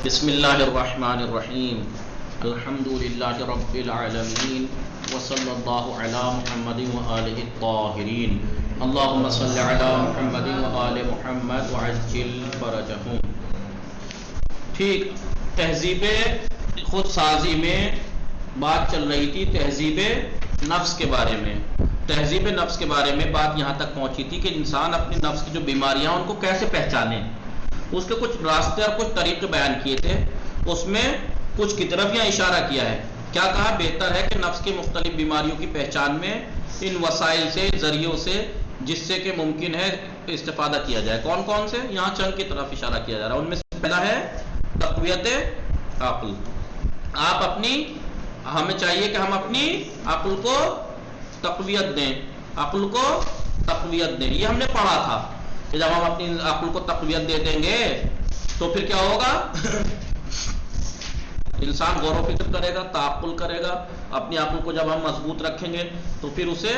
بسم اللہ الرحمن الرحیم الحمد للہ رب العالمین وصلی اللہ علی محمد وآلہ الطاہرین اللہم صلی علی محمد وآل محمد وعجل فرجہم۔ ٹھیک، تہذیب خود سازی میں بات چل رہی تھی، تہذیب نفس کے بارے میں۔ تہذیب نفس کے بارے میں بات یہاں تک پہنچی تھی کہ انسان اپنے نفس کی جو بیماریاں ان کو کیسے پہچانے، اس کے کچھ راستے اور کچھ طریقے بیان کیے تھے۔ اس میں کچھ کی طرف یہاں اشارہ کیا ہے، کیا کہا؟ بہتر ہے کہ نفس کی مختلف بیماریوں کی پہچان میں ان وسائل سے، ذریعوں سے جس سے کہ ممکن ہے استفادہ کیا جائے۔ کون کون سے؟ یہاں چند کی طرف اشارہ کیا جا رہا ہے۔ ان میں سے پہلا ہے تقویت عقل۔ آپ اپنی، ہمیں چاہیے کہ ہم اپنی عقل کو تقویت دیں، عقل کو تقویت دیں۔ یہ ہم نے پڑھا تھا کہ جب ہم اپنی عقل کو تقویت دے دیں گے تو پھر کیا ہوگا؟ انسان غور و فکر کرے گا، تعقل کرے گا۔ اپنی عقل کو جب ہم مضبوط رکھیں گے تو پھر اسے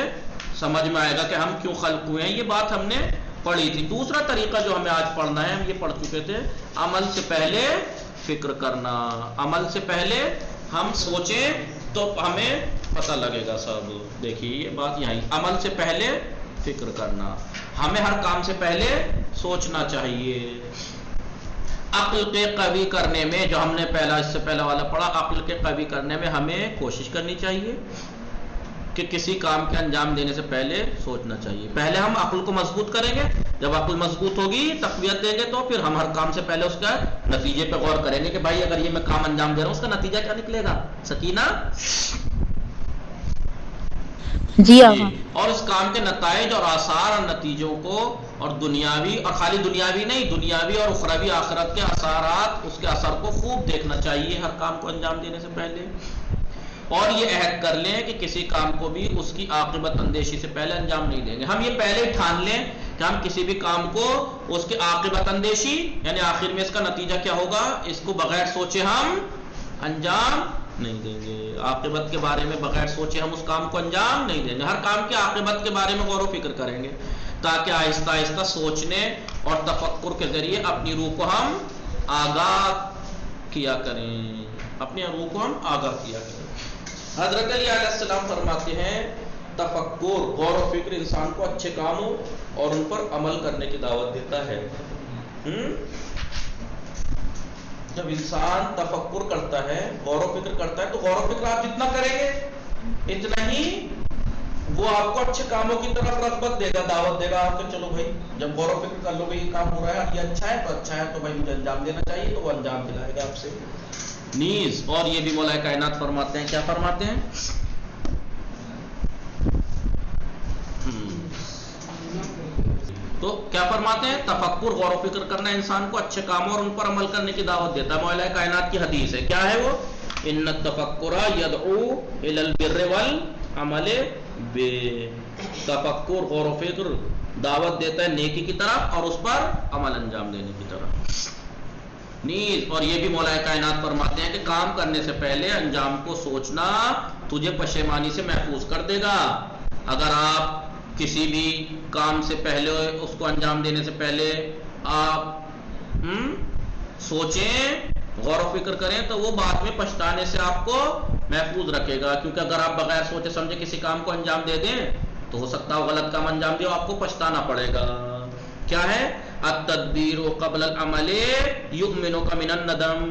سمجھ میں آئے گا کہ ہم کیوں خلق ہوئے ہیں۔ یہ بات ہم نے پڑھی تھی۔ دوسرا طریقہ جو ہمیں آج پڑھنا ہے، ہم یہ پڑھ چکے تھے، عمل سے پہلے فکر کرنا۔ عمل سے پہلے ہم سوچیں تو ہمیں پتہ لگے گا سب۔ دیکھیے یہ بات یہاں، عمل سے پہلے فکر کرنا، ہمیں ہر کام سے پہلے سوچنا چاہیے۔ عقل کے قوی کرنے میں، جو ہم نے پہلا اس سے پہلا والا پڑھا، عقل کے قوی کرنے میں ہمیں کوشش کرنی چاہیے کہ کسی کام کے انجام دینے سے پہلے سوچنا چاہیے۔ پہلے ہم عقل کو مضبوط کریں گے، جب عقل مضبوط ہوگی، تقویت دیں گے، تو پھر ہم ہر کام سے پہلے اس کا نتیجے پہ غور کریں گے کہ بھائی اگر یہ میں کام انجام دے رہا ہوں اس کا نتیجہ کیا نکلے گا۔ سکینہ جی آقا۔ اور اس کام کے نتائج اور آثار اور نتیجوں کو، اور دنیاوی، اور خالی دنیاوی نہیں، دنیاوی اور اخروی آخرت کے اثرات، اس کے اثر کو خوب دیکھنا چاہیے ہر کام کو انجام دینے سے پہلے۔ اور یہ عہد کر لیں کہ کسی کام کو بھی اس کی عاقبت اندیشی سے پہلے انجام نہیں دیں گے۔ ہم یہ پہلے ہی ٹھان لیں کہ ہم کسی بھی کام کو اس کی عاقبت اندیشی، یعنی آخر میں اس کا نتیجہ کیا ہوگا، اس کو بغیر سوچے ہم انجام نہیں دیں گے۔ عاقبت کے بارے میں بغیر سوچے ہم اس کام کو انجام نہیں دیں گے۔ ہر کام کی عاقبت کے بارے میں غور و فکر کریں گے تاکہ آہستہ آہستہ سوچنے اور تفکر کے ذریعے اپنی روح کو ہم آگاہ کیا کریں، اپنی روح کو ہم آگاہ کیا کریں۔ حضرت علی علیہ السلام فرماتے ہیں تفکر، غور و فکر انسان کو اچھے کاموں اور ان پر عمل کرنے کی دعوت دیتا ہے۔ جب انسان تفکر کرتا ہے، غور و فکر کرتا ہے، تو غور و فکر آپ جتنا کریں گے اتنا ہی وہ آپ کو اچھے کاموں کی طرف رغبت دے گا، دعوت دے گا آپ کو۔ چلو بھائی جب غور و فکر کر لو گے یہ کام ہو رہا ہے، یہ اچھا ہے تو اچھا ہے، تو بھائی مجھے انجام دینا چاہیے، تو وہ انجام دلائے گا آپ سے نیز۔ اور یہ بھی مولا کائنات فرماتے ہیں، کیا فرماتے ہیں؟ تو کیا فرماتے ہیں؟ تفکر، غور و فکر کرنا انسان کو اچھے کاموں اور ان پر عمل کرنے کی دعوت دیتا ہے۔ مولا کائنات کی حدیث ہے، کیا ہے وہ؟ ان التفکر یدعو الی البر والعمل تفکر، غور و فکر دعوت دیتا ہے نیکی کی طرف اور اس پر عمل انجام دینے کی طرف نیز۔ اور یہ بھی مولا کائنات فرماتے ہیں کہ کام کرنے سے پہلے انجام کو سوچنا تجھے پشیمانی سے محفوظ کر دے گا۔ اگر آپ کسی بھی کام سے پہلے، اس کو انجام دینے سے پہلے آپ سوچیں، غور و فکر کریں، تو وہ بعد میں پچھتانے سے آپ کو محفوظ رکھے گا۔ کیونکہ اگر آپ بغیر سوچے سمجھے کسی کام کو انجام دے دیں تو ہو سکتا ہے غلط کام انجام دے، آپ کو پچھتانا پڑے گا۔ کیا ہے؟ التدبیر قبل العمل یؤمنک من الندم۔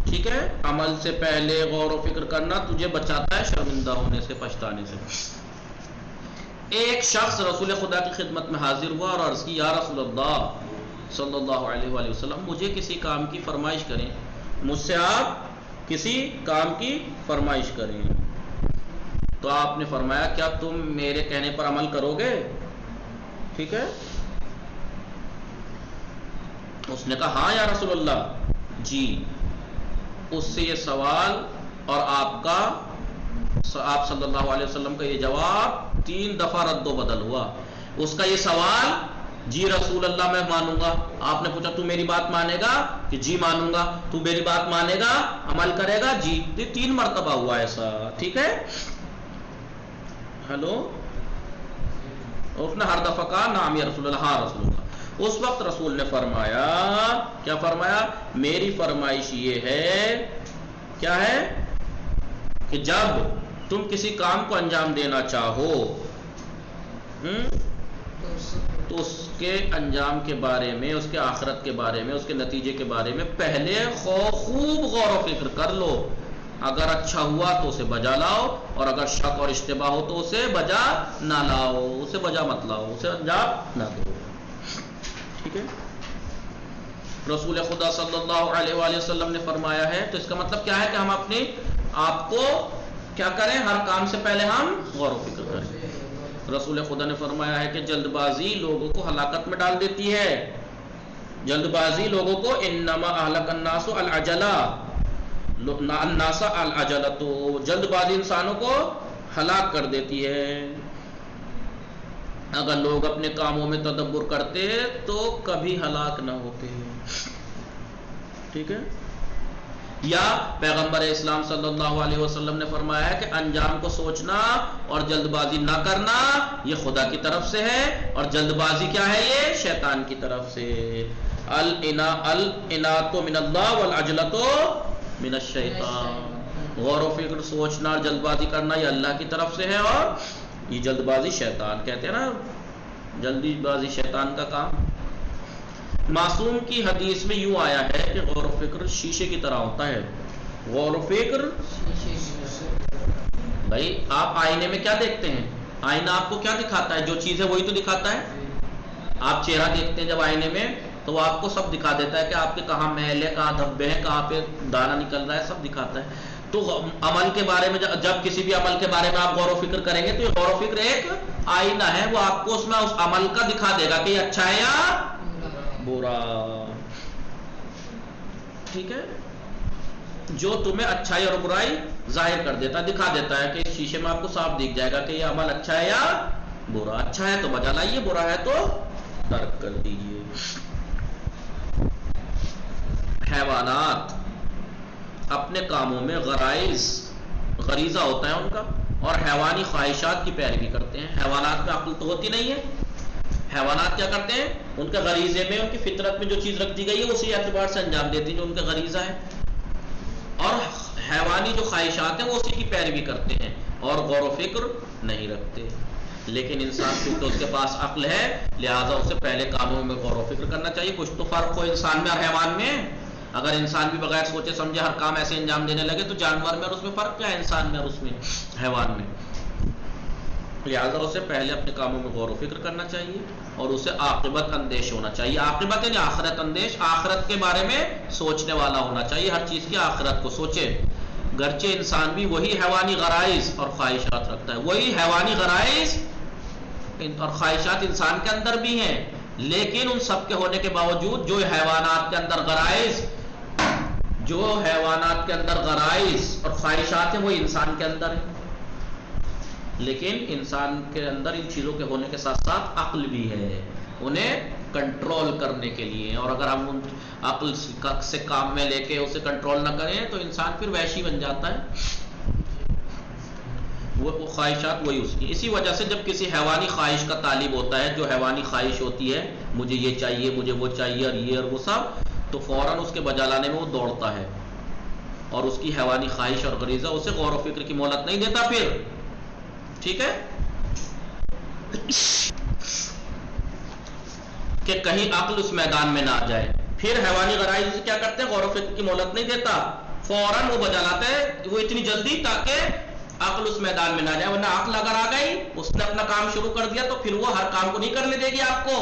ٹھیک ہے، عمل سے پہلے غور و فکر کرنا تجھے بچاتا ہے شرمندہ ہونے سے، پچھتانے سے۔ ایک شخص رسول خدا کی خدمت میں حاضر ہوا اور عرض کی، یا رسول اللہ صلی اللہ علیہ وآلہ وسلم، مجھے کسی کام کی فرمائش کریں، مجھ سے آپ کسی کام کی فرمائش کریں۔ تو آپ نے فرمایا کیا تم میرے کہنے پر عمل کرو گے؟ ٹھیک ہے، اس نے کہا ہاں یا رسول اللہ، جی۔ اس سے یہ سوال اور آپ صلی اللہ علیہ وسلم کا یہ جواب 3 دفعہ رد و بدل ہوا۔ اس کا یہ سوال، جی رسول اللہ میں مانوں گا۔ آپ نے پوچھا تو میری بات مانے گا؟ کہ جی مانوں گا۔ تو میری بات مانے گا، عمل کرے گا؟ جی۔ 3 مرتبہ ہوا ایسا، ٹھیک ہے۔ ہیلو، اس نے ہر دفعہ کہا نام یا رسول اللہ، ہاں رسول اللہ۔ اس وقت رسول نے فرمایا، کیا فرمایا؟ میری فرمائش یہ ہے، کیا ہے کہ جب تم کسی کام کو انجام دینا چاہو تو اس کے انجام کے بارے میں، اس کے آخرت کے بارے میں، اس کے نتیجے کے بارے میں پہلے خوب غور و فکر کر لو. اگر اچھا ہوا تو اسے بجا لاؤ، اور اگر شک اور اشتباہ ہو تو اسے بجا نہ لاؤ، اسے بجا مت لاؤ، اسے انجام نہ دو. ٹھیک ہے؟ رسول خدا صلی اللہ علیہ وآلہ وسلم نے فرمایا ہے. تو اس کا مطلب کیا ہے کہ ہم اپنے آپ کو کیا کریں؟ ہر کام سے پہلے ہم غور و فکر کریں. رسول خدا نے فرمایا ہے کہ جلد بازی لوگوں کو ہلاکت میں ڈال دیتی ہے. جلد بازی لوگوں کو انما اہلک الناس العجلہ، الناس العجلہ، تو جلد بازی انسانوں کو ہلاک کر دیتی ہے. اگر لوگ اپنے کاموں میں تدبر کرتے تو کبھی ہلاک نہ ہوتے. ٹھیک ہے؟ یا پیغمبر اسلام صلی اللہ علیہ وسلم نے فرمایا ہے کہ انجام کو سوچنا اور جلد بازی نہ کرنا یہ خدا کی طرف سے ہے، اور جلد بازی کیا ہے؟ یہ شیطان کی طرف سے. العنات من اللہ والعجلۃ من الشیطان. غور و فکر، سوچنا اور جلد بازی کرنا یہ اللہ کی طرف سے ہے، اور یہ جلد بازی شیطان، کہتے ہیں نا جلدی بازی شیطان کا کام. معصوم کی حدیث میں یوں آیا ہے کہ غور و فکر شیشے کی طرح ہوتا ہے. غور و فکر، بھائی آپ آئینے میں کیا دیکھتے ہیں؟ آئینہ آپ کو کیا دکھاتا ہے؟ جو چیز ہے وہی تو دکھاتا ہے. آپ چہرہ دیکھتے ہیں جب آئینے میں تو وہ آپ کو سب دکھا دیتا ہے کہ آپ کے کہاں میل ہے، کہاں دھبے ہیں، کہاں پہ دانا نکل رہا ہے، سب دکھاتا ہے. تو عمل کے بارے میں جب کسی بھی عمل کے بارے میں آپ غور و فکر کریں گے تو یہ غور و فکر ایک آئینہ ہے، وہ آپ کو اس میں اس عمل کا دکھا دے گا کہ یہ اچھا ہے یا برا. ٹھیک ہے؟ جو تمہیں اچھائی اور برائی ظاہر کر دیتا ہے، دکھا دیتا ہے کہ اس شیشے میں آپ کو صاف دکھ جائے گا کہ یہ عمل اچھا ہے یا برا. اچھا ہے تو بجا لائیے، برا ہے تو ترک کر دیجیے. حیوانات اپنے کاموں میں غریزہ ہوتا ہے ان کا، اور حیوانی خواہشات کی پیروی کرتے ہیں. حیوانات میں عقل تو ہوتی نہیں ہے. حیوانات کیا کرتے ہیں؟ ان کے غریزے میں، ان کی فطرت میں جو چیز رکھ دی گئی ہے اسی اعتبار سے انجام دیتی ہیں جو ان کا غریزہ ہے، اور حیوانی جو خواہشات ہیں وہ اسی کی پیروی کرتے ہیں اور غور و فکر نہیں رکھتے. لیکن انسان کیونکہ اس کے پاس عقل ہے لہٰذا اسے پہلے کاموں میں غور و فکر کرنا چاہیے. کچھ تو فرق ہو انسان میں اور حیوان میں. اگر انسان بھی بغیر سوچے سمجھے ہر کام ایسے انجام دینے لگے تو جانور میں اور اس میں فرق کیا ہے؟ انسان میں اور اس میں حیوان میں. لہٰذا اسے پہلے اپنے کاموں میں غور و فکر کرنا چاہیے اور اسے عاقبت اندیش ہونا چاہیے. عاقبت یعنی آخرت اندیش، آخرت کے بارے میں سوچنے والا ہونا چاہیے. ہر چیز کی آخرت کو سوچے. گرچہ انسان بھی وہی حیوانی غرائز اور خواہشات رکھتا ہے، وہی حیوانی غرائز اور خواہشات انسان کے اندر بھی ہیں، لیکن ان سب کے ہونے کے باوجود جو حیوانات کے اندر غرائز اور خواہشات ہیں وہ انسان کے اندر ہیں. لیکن انسان کے اندر ان چیزوں کے ہونے کے ساتھ ساتھ عقل بھی ہے انہیں کنٹرول کرنے کے لیے. اور اگر ہم ان عقل سے کام میں لے کے اسے کنٹرول نہ کریں تو انسان پھر وحشی بن جاتا ہے. وہ خواہشات وہی اس کی. اسی وجہ سے جب کسی حیوانی خواہش کا طالب ہوتا ہے، جو حیوانی خواہش ہوتی ہے مجھے یہ چاہیے، مجھے وہ چاہیے، اور یہ اور وہ سب، تو فوراً اس کے بجا لانے میں وہ دوڑتا ہے اور اس کی حیوانی خواہش اور غریزہ اسے غور و فکر کی مہلت نہیں دیتا پھر. ٹھیک ہے؟ کہ کہیں عقل اس میدان میں نہ آ جائے. پھر حیوانی غرائز سے کیا کرتے ہیں؟ غور و فکر کی مہلت نہیں دیتا، فوراً وہ بجا لاتا ہے وہ اتنی جلدی تاکہ عقل اس میدان میں نہ جائے. ورنہ عقل اگر آ گئی، اس نے اپنا کام شروع کر دیا تو پھر وہ ہر کام کو نہیں کرنے دے گی آپ کو.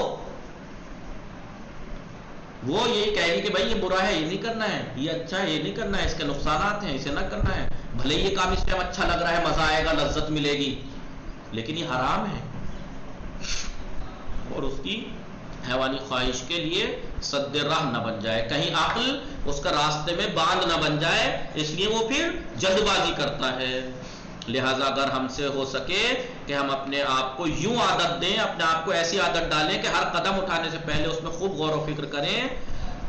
وہ یہی کہے گی کہ بھائی یہ برا ہے، یہ نہیں کرنا ہے، یہ اچھا ہے، یہ نہیں کرنا ہے، اس کے نقصانات ہیں، اسے نہ کرنا ہے. بھلے یہ کام اس ٹائم اچھا لگ رہا ہے، مزہ آئے گا، لذت ملے گی، لیکن یہ حرام ہے اور اس کی حیوانی خواہش کے لیے سد راہ نہ بن جائے، کہیں عقل اس کا راستے میں باندھ نہ بن جائے. اس لیے وہ پھر جلد بازی کرتا ہے. لہٰذا اگر ہم سے ہو سکے کہ ہم اپنے آپ کو یوں عادت دیں، اپنے آپ کو ایسی عادت ڈالیں کہ ہر قدم اٹھانے سے پہلے اس میں خوب غور و فکر کریں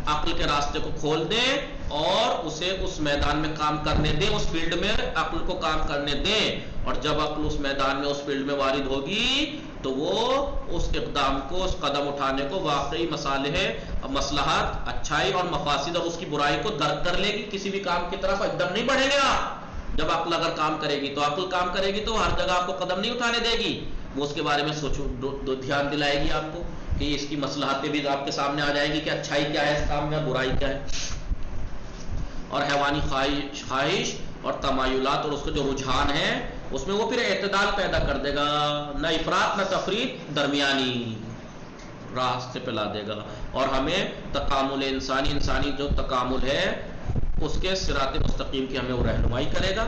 عقل کے راستے کو کھول دیں اور اسے اس میدان میں کام کرنے دیں، اس فیلڈ میں عقل کو کام کرنے دیں، اور جب عقل اس میدان میں اس فیلڈ میں وارد ہوگی تو وہ اس اقدام کو، اس قدم اٹھانے کو واقعی مصالح، مصلحت، اچھائی اور مفاسد اور اس کی برائی کو درک کر لے گی۔ کسی بھی کام کی طرف ایک دم نہیں بڑھیں گے آپ۔ جب عقل اگر کام کرے گی تو عقل کام کرے گی تو ہر جگہ آپ کو قدم نہیں اٹھانے دے گی، وہ اس کے بارے میں سوچو، دھیان دلائے گی آپ کو کہ اس کی مصلحتیں بھی آپ کے سامنے آ جائیں گی کہ اچھائی کیا ہے اس کام میں، برائی کیا ہے۔ اور حیوانی خواہش اور تمایلات اور اس کے جو رجحان ہے اس میں وہ پھر اعتدال پیدا کر دے گا، نہ افراط نہ تفریط، درمیانی راستے پہ لا دے گا، اور ہمیں تکامل انسانی جو تکامل ہے اس کے صراط مستقیم کی ہمیں وہ رہنمائی کرے گا۔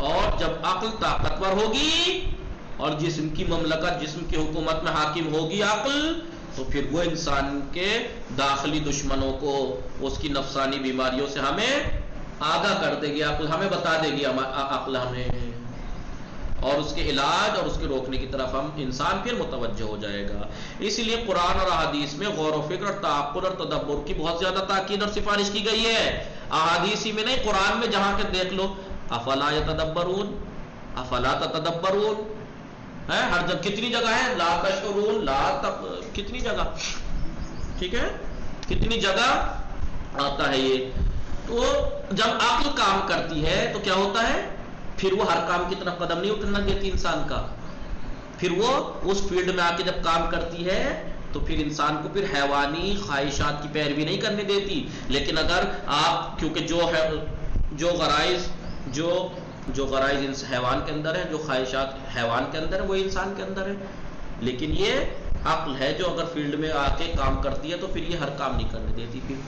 اور جب عقل طاقتور ہوگی اور جسم کی مملکت، جسم کی حکومت میں حاکم ہوگی عقل، تو پھر وہ انسان کے داخلی دشمنوں کو، اس کی نفسانی بیماریوں سے ہمیں آگاہ کر دے گی، عقل ہمیں بتا دے گی، عقل ہمیں، اور اس کے علاج اور اس کے روکنے کی طرف ہم انسان پھر متوجہ ہو جائے گا۔ اسی لیے قرآن اور احادیث میں غور و فکر اور تعقل اور تدبر کی بہت زیادہ تاکید اور سفارش کی گئی ہے۔ احادیث ہی میں نہیں، قرآن میں جہاں کے دیکھ لو، افلا یتدبرون، افلا تتدبرون، ہر جگہ کتنی جگہ ہے، لا تشعرون، کتنی جگہ، ٹھیک ہے، کتنی جگہ آتا ہے یہ۔ تو جب عقل کام کرتی ہے تو کیا ہوتا ہے، پھر وہ ہر کام کی طرف قدم نہیں اٹھنا دیتی انسان کا، پھر وہ اس فیلڈ میں آ کے جب کام کرتی ہے تو پھر انسان کو پھر حیوانی خواہشات کی پیروی نہیں کرنے دیتی۔ لیکن اگر آپ، کیونکہ جو غرائز حیوان کے اندر ہے، جو خواہشات حیوان کے اندر ہے وہ انسان کے اندر ہے، لیکن یہ عقل ہے جو اگر فیلڈ میں آ کے کام کرتی ہے تو پھر یہ ہر کام نہیں کرنے دیتی پھر،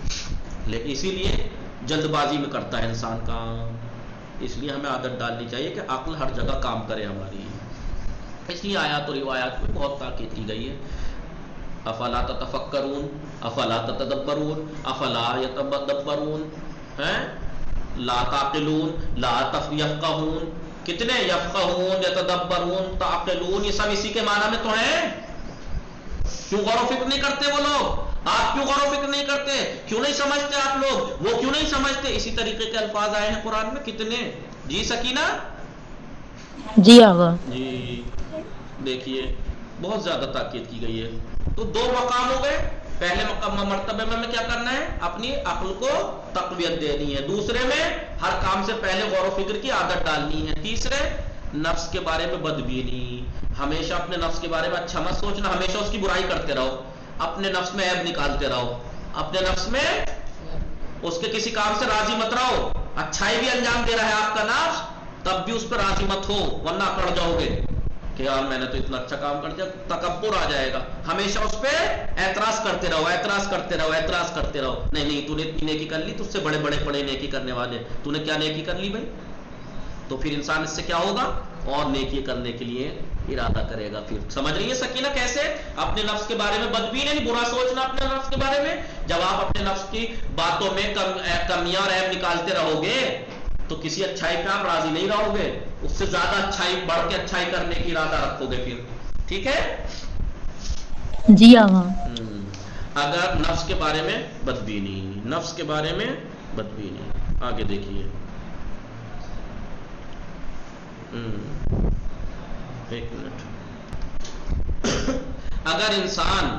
لیکن اسی لیے جلد بازی میں کرتا ہے انسان کام۔ اس لیے ہمیں عادت ڈالنی چاہیے کہ عقل ہر جگہ کام کرے ہماری۔ اس لیے آیات اور روایات میں بہت تاکید کی گئی ہے، افلا تتفکرون، افلا تتدبرون، افلا یتدبرون، لا تعقلون، لا یفقہون، کتنے یفقہون، یتدبرون، تعقلون، یہ سب اسی کے معنی میں تو ہیں۔ کیوں غور و فکر نہیں کرتے وہ لوگ؟ آپ کیوں غور و فکر نہیں کرتے؟ کیوں نہیں سمجھتے آپ لوگ؟ وہ کیوں نہیں سمجھتے؟ اسی طریقے کے الفاظ آئے ہیں قرآن میں کتنے۔ جی سکینہ، جی آغا، جی دیکھیے بہت زیادہ تاکید کی گئی ہے۔ تو دو مقام ہو گئے، پہلے مرتبے میں ہمیں کیا کرنا ہے، اپنی عقل کو تقویت دینی ہے، دوسرے میں ہر کام سے پہلے غور و فکر کی عادت ڈالنی ہے، تیسرے نفس کے بارے میں بدبینی، ہمیشہ اپنے نفس کے بارے میں اچھا مت سوچنا، ہمیشہ اس کی برائی کرتے رہو، اپنے نفس میں عیب نکالتے رہو، اپنے نفس میں اس کے کسی کام سے راضی مت رہو، اچھائی بھی انجام دے رہا ہے آپ کا نفس تب بھی اس پہ راضی مت ہو، ورنہ اکڑ جاؤ گے کہ یار میں نے تو اتنا اچھا کام کر دیا، تکبر آ جائے گا۔ ہمیشہ اس پہ اعتراض کرتے رہو، اعتراض کرتے رہو، اعتراض کرتے رہو، نہیں تو نے اتنی نیکی کر لی، تجھ سے بڑے بڑے نیکی کرنے والے، تو نے کیا نیکی کر لی بھائی؟ تو پھر انسان اس سے کیا ہوگا، اور نیکی کرنے کے لیے ارادہ کرے گا۔ پھر سمجھ رہی ہے سکینہ کیسے اپنے نفس کے بارے میں بدبین، یعنی برا سوچنا اپنے نفس کے بارے میں۔ جب آپ اپنے نفس کی باتوں میں کمیاں اور عیب نکالتے رہو گے تو کسی اچھائی پہ آپ راضی نہیں رہو گے، اس سے زیادہ اچھائی، بڑھ کے اچھائی کرنے کی ارادہ رکھو گے پھر، ٹھیک ہے؟ جی آغا۔ اگر نفس کے بارے میں بدبینی، نفس کے بارے میں بدبینی، آگے دیکھیے، ایک منٹ، اگر انسان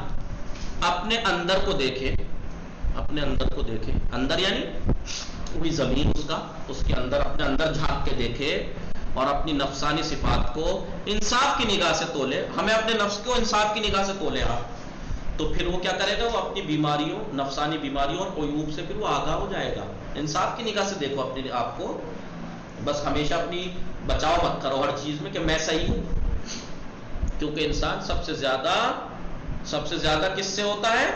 اپنے اندر کو دیکھے، اپنے اندر کو دیکھے، اندر یعنی پوری زمین اس کے اندر، اپنے اندر جھانک کے دیکھے اور اپنی نفسانی صفات کو انصاف کی نگاہ سے تولے، ہمیں اپنے نفس کو انصاف کی نگاہ سے تولے آپ، تو پھر وہ کیا کرے گا، وہ اپنی بیماریوں، نفسانی بیماریوں اور عیوب سے پھر وہ آگاہ ہو جائے گا۔ انصاف کی نگاہ سے دیکھو اپنے آپ کو، بس ہمیشہ اپنی بچاؤ مت کرو ہر چیز میں کہ میں صحیح ہوں، کیونکہ انسان سب سے زیادہ کس سے ہوتا ہے،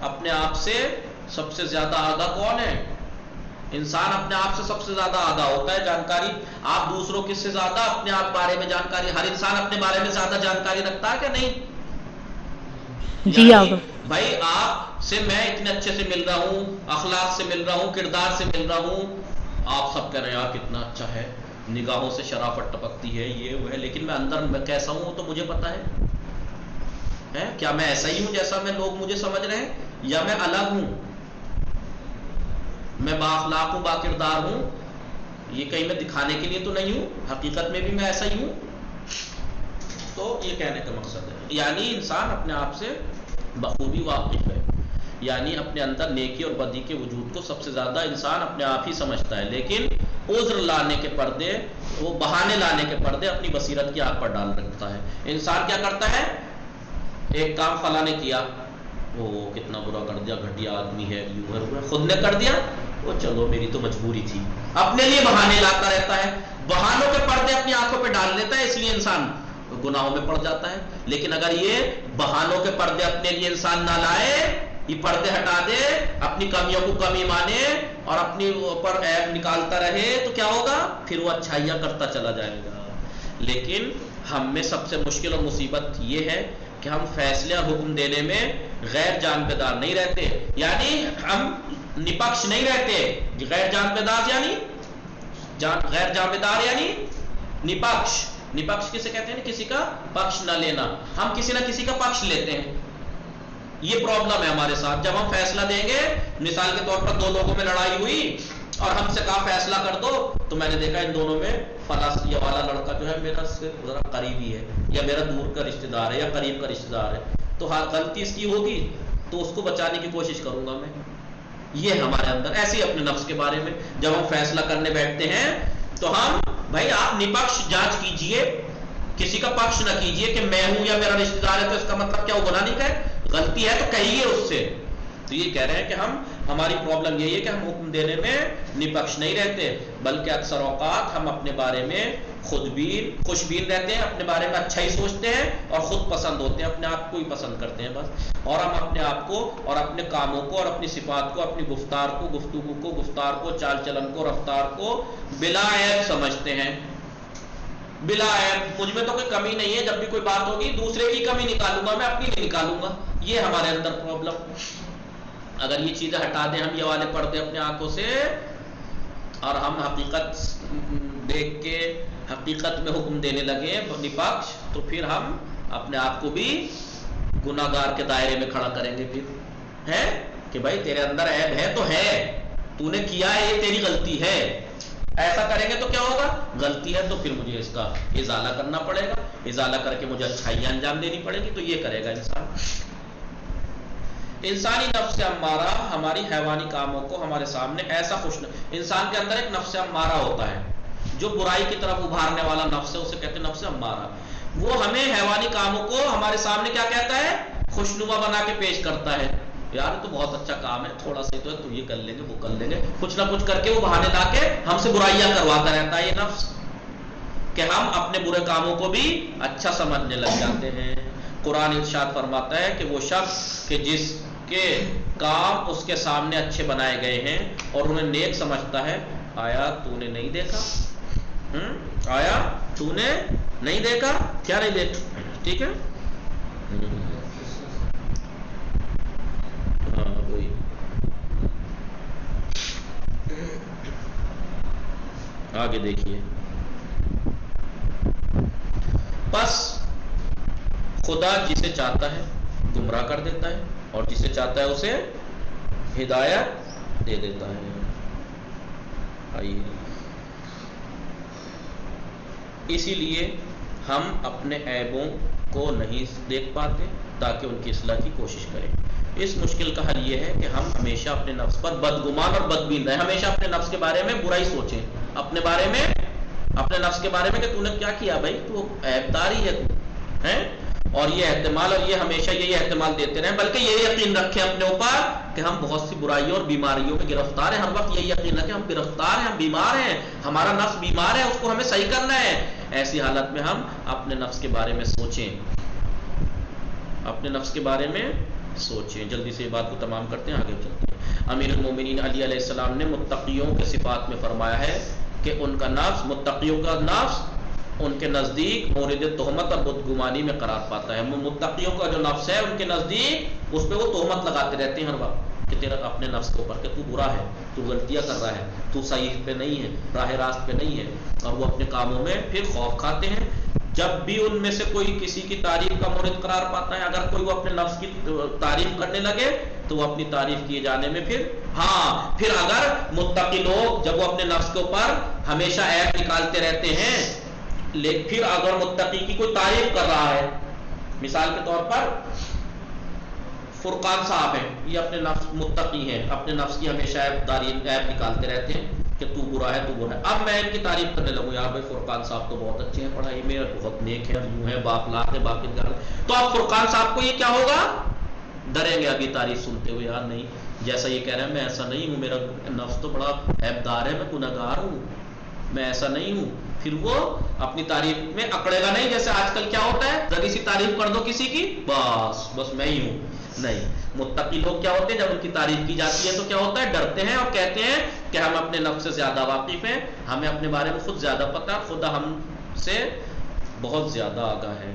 اپنے آپ سے سب سے زیادہ آگاہ کون ہے؟ انسان اپنے آپ سے سب سے زیادہ آگاہ ہوتا ہے، جانکاری۔ آپ دوسروں کس سے زیادہ اپنے آپ بارے میں جانکاری، ہر انسان اپنے بارے میں زیادہ جانکاری رکھتا ہے کہ نہیں؟ جی آغا۔ بھائی آپ سے میں اتنے اچھے سے مل رہا ہوں، اخلاق سے مل رہا ہوں، کردار سے مل رہا ہوں، آپ سب کہہ رہے ہیں یار کتنا اچھا ہے، نگاہوں سے شرافت ٹپکتی ہے، یہ وہ ہے، لیکن میں اندر میں کیسا ہوں وہ تو مجھے پتا ہے۔ ہے کیا میں ایسا ہی ہوں جیسا میں لوگ مجھے سمجھ رہے ہیں، یا میں الگ ہوں، میں بااخلاق ہوں، با کردار ہوں، یہ کہیں میں دکھانے کے لیے تو نہیں ہوں، حقیقت میں بھی میں ایسا ہی ہوں؟ تو یہ کہنے کا مقصد ہے، یعنی انسان اپنے آپ سے بخوبی واقف ہے، یعنی اپنے اندر نیکی اور بدی کے وجود کو سب سے زیادہ انسان اپنے آپ ہی سمجھتا ہے، لیکن عذر لانے کے پردے، وہ بہانے لانے کے پردے اپنی بصیرت کی آنکھ پر ڈال رکھتا ہے۔ انسان کیا کرتا ہے، ایک کام فلاں نے کیا، وہ کتنا برا کر دیا، گھٹیا آدمی ہے، یوں ہے، خود نے کر دیا، وہ چلو میری تو مجبوری تھی، اپنے لیے بہانے لاتا رہتا ہے، بہانوں کے پردے اپنی آنکھوں پہ ڈال لیتا ہے، اس لیے انسان گناہوں میں پڑ جاتا ہے۔ لیکن اگر یہ بہانوں کے پردے اپنے لیے انسان نہ لائے، یہ پردے ہٹا دے، اپنی کمیوں کو کمی مانے اور اپنی اوپر عیب نکالتا رہے، تو کیا ہوگا، پھر وہ اچھائیاں کرتا چلا جائے گا۔ لیکن ہم میں سب سے مشکل اور مصیبت یہ ہے کہ ہم فیصلے اور حکم دینے میں غیر جانبدار نہیں رہتے، یعنی ہم نپکش نہیں رہتے۔ غیر جانبدار یعنی غیر جانبدار یعنی نپکش، نپکش کسے کہتے ہیں، کسی کا پکش نہ لینا، ہم کسی نہ کسی کا پکش لیتے ہیں۔ یہ پرابلم ہے ہمارے ساتھ، جب ہم فیصلہ دیں گے، مثال کے طور پر دو لوگوں میں لڑائی ہوئی اور ہم سے کہا فیصلہ کر دو، تو میں نے دیکھا ان دونوں میں فلاں یہ والا لڑکا جو ہے میرا سے ذرا قریبی ہے، یا میرا دور کا رشتہ دار ہے، یا قریب کا رشتہ دار ہے، تو ہاں غلطی اس کی ہوگی تو اس کو بچانے کی کوشش کروں گا میں۔ یہ ہمارے اندر ایسے ہی اپنے نفس کے بارے میں جب ہم فیصلہ کرنے بیٹھتے ہیں تو ہم، بھائی آپ نپکش جانچ کیجئے، کسی کا پکش نہ کیجئے کہ میں ہوں یا میرا رشتہ دار ہے تو اس کا مطلب کیا وہ گناہ نہیں کرے، غلطی ہے تو کہیے اس سے۔ تو یہ کہہ رہے ہیں کہ ہماری پرابلم یہی ہے کہ ہم حکم دینے میں نپکش نہیں رہتے، بلکہ اکثر اوقات ہم اپنے بارے میں خوش بین رہتے ہیں، اپنے بارے میں اچھا ہی سوچتے ہیں اور خود پسند ہوتے ہیں، اپنے آپ کو ہی پسند کرتے ہیں بس، اور ہم اپنے آپ کو اور اپنے کاموں کو اور اپنی صفات کو، اپنی گفتار کو، گفتگو کو، گفتار کو، چال چلن کو، رفتار کو بلا عیب سمجھتے ہیں، بلا عیب، مجھ میں تو کوئی کمی نہیں ہے، جب بھی کوئی بات ہوگی دوسرے کی کمی نکالوں گا، میں اپنی نہیں نکالوں گا۔ یہ ہمارے اندر پرابلم۔ اگر یہ چیزیں ہٹا دیں ہم، یہ والے پردے اپنے آنکھوں سے، اور ہم حقیقت دیکھ کے حقیقت میں حکم دینے لگے نپکش، تو پھر ہم اپنے آپ کو بھی گناہ گار کے دائرے میں کھڑا کریں گے، پھر ہے کہ بھائی تیرے اندر عیب ہے تو ہے، تو نے کیا ہے، یہ تیری غلطی ہے۔ ایسا کریں گے تو کیا ہوگا، غلطی ہے تو پھر مجھے اس کا ازالہ کرنا پڑے گا، ازالہ کر کے مجھے اچھائیاں انجام دینی پڑے گی، تو یہ کرے گا انسان۔ انسانی نفس امارہ ہماری حیوانی کاموں کو ہمارے سامنے ایسا انسان کے اندر ایک نفس امارہ ہوتا ہے جو برائی کی طرف ابھارنے والا نفس ہے، اسے کہتے ہیں نفس امارہ۔ وہ ہمیں حیوانی کاموں کو ہمارے سامنے کیا کہتا ہے، خوشنما بنا کے پیش کرتا ہے، یار تو بہت اچھا کام ہے، تھوڑا سا تو ہے، تو یہ کر لیں گے، وہ کر لیں گے، کچھ نہ کچھ کر کے وہ بہانے لا کے ہم سے برائیاں کرواتا رہتا ہے یہ نفس، کہ ہم اپنے برے کاموں کو بھی اچھا سمجھنے لگ جاتے ہیں۔ قرآن ارشاد فرماتا ہے کہ وہ شخص کہ جس کے کام اس کے سامنے اچھے بنائے گئے ہیں اور انہیں نیک سمجھتا ہے، آیا تو نے نہیں دیکھا، آیا تو نے نہیں دیکھا، کیا نہیں دیکھا، ٹھیک ہے، ہاں وہی، آگے دیکھیے، بس خدا جسے چاہتا ہے گمراہ کر دیتا ہے اور جسے چاہتا ہے اسے ہدایت دے دیتا ہے۔ آئیے، اسی لیے ہم اپنے عیبوں کو نہیں دیکھ پاتے تاکہ ان کی اصلاح کی کوشش کریں۔ اس مشکل کا حل یہ ہے کہ ہم ہمیشہ اپنے نفس پر بدگمان اور بدبین رہیں، ہمیشہ اپنے نفس کے بارے میں برائی سوچیں، اپنے بارے میں، اپنے نفس کے بارے میں کہ تو نے کیا کیا بھائی، تو عیبدار ہی ہے تو ہے، اور یہ احتمال، اور یہ ہمیشہ یہی احتمال دیتے رہیں، بلکہ یہ یقین رکھیں اپنے اوپر کہ ہم بہت سی برائیوں اور بیماریوں میں گرفتار ہیں، ہر وقت یہی یقین رکھیں ہم گرفتار ہیں، ہم بیمار ہیں، ہمارا نفس بیمار ہے، اس کو ہمیں صحیح کرنا ہے۔ ایسی حالت میں ہم اپنے نفس کے بارے میں سوچیں، اپنے نفس کے بارے میں سوچیں۔ جلدی سے یہ بات کو تمام کرتے ہیں، آگے چلتے ہیں۔ امیر المومنین علی علیہ السلام نے متقیوں کے صفات میں فرمایا ہے کہ ان کا نفس، متقیوں کا نفس ان کے نزدیک مورد تہمت اور بدگمانی میں قرار پاتا ہے۔ متقیوں کا جو نفس ہے ان کے نزدیک اس پہ وہ تہمت لگاتے رہتے ہیں ہر وقت کہ تیرا اپنے نفس کے اوپر کہ تو برا ہے، تو غلطیاں کر رہا ہے، تو صحیح پہ نہیں ہے، راہ راست پہ نہیں ہے، اور وہ اپنے کاموں میں پھر خوف کھاتے ہیں، جب بھی ان میں سے کوئی کسی کی تعریف کا مورد قرار پاتا ہے، اگر کوئی وہ اپنے نفس کی تعریف کرنے لگے تو وہ اپنی تعریف کیے جانے میں پھر اگر متقی لوگ جب وہ اپنے نفس کے اوپر ہمیشہ عیب نکالتے رہتے ہیں، پھر اگر متقی کی کوئی تعریف کر رہا ہے، مثال کے طور پر فرقان صاحب ہیں، یہ اپنے نفس متقی ہیں، اپنے نفس کی ہمیشہ عیب نکالتے رہتے ہیں کہ تو برا ہے تو برا ہے، اب میں ان کی تعریف کرنے لگوں، یار بھائی فرقان صاحب تو بہت اچھے ہیں، پڑھائی میں بہت نیک ہے، یوں ہے، بااخلاق ہے، باقی تو اب فرقان صاحب کو یہ کیا ہوگا، ڈریں گے ابھی تعریف سنتے ہوئے، یار نہیں جیسا یہ کہہ رہے ہیں میں ایسا نہیں ہوں، میرا نفس تو بڑا عیبدار ہے، میں گنہگار ہوں، میں ایسا نہیں ہوں، پھر وہ اپنی تعریف میں اکڑے گا نہیں، جیسے آج کل کیا ہوتا ہے ذرا سی تعریف کر دو کسی کی بس میں ہی ہوں، نہیں، متقی لوگ کیا ہوتے ہیں جب ان کی تعریف کی جاتی ہے تو کیا ہوتا ہے، ڈرتے ہیں اور کہتے ہیں کہ ہم اپنے نفس سے زیادہ واقف ہیں، ہمیں اپنے بارے میں خود زیادہ پتہ، خدا ہم سے بہت زیادہ آگاہ ہے،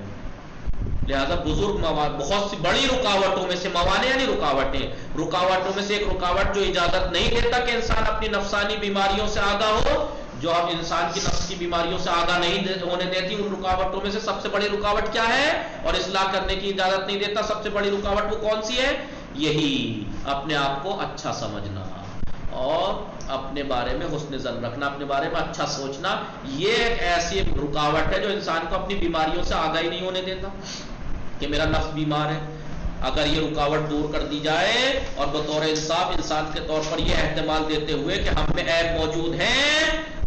لہذا بزرگ بہت سی بڑی رکاوٹوں میں سے موانع یعنی رکاوٹوں میں سے ایک رکاوٹ جو اجازت نہیں دیتا کہ انسان اپنی نفسانی بیماریوں سے آگاہ ہو، جو اب انسان کی نفس کی بیماریوں سے آگاہ نہیں ہونے دیتی، ان رکاوٹوں میں سے سب سے بڑی رکاوٹ کیا ہے اور اصلاح کرنے کی اجازت نہیں دیتا، سب سے بڑی رکاوٹ وہ کون سی ہے، یہی اپنے آپ کو اچھا سمجھنا اور اپنے بارے میں حسن ظن رکھنا، اپنے بارے میں اچھا سوچنا، یہ ایک ایسی رکاوٹ ہے جو انسان کو اپنی بیماریوں سے آگاہ ہی نہیں ہونے دیتا کہ میرا نفس بیمار ہے۔ اگر یہ رکاوٹ دور کر دی جائے اور بطور انصاف انسان کے طور پر یہ احتمال دیتے ہوئے کہ ہم میں عیب موجود ہیں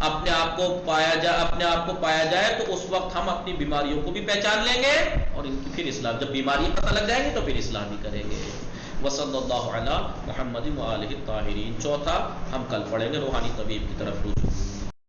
اپنے آپ کو پایا جائے تو اس وقت ہم اپنی بیماریوں کو بھی پہچان لیں گے اور ان کی پھر اصلاح، جب بیماری پتہ لگ جائیں گے تو پھر اصلاح بھی کریں گے۔ وصلی اللہ علی محمد وآلہ الطاہرین۔ چوتھا ہم کل پڑھیں گے، روحانی طبیب کی طرف رجوع۔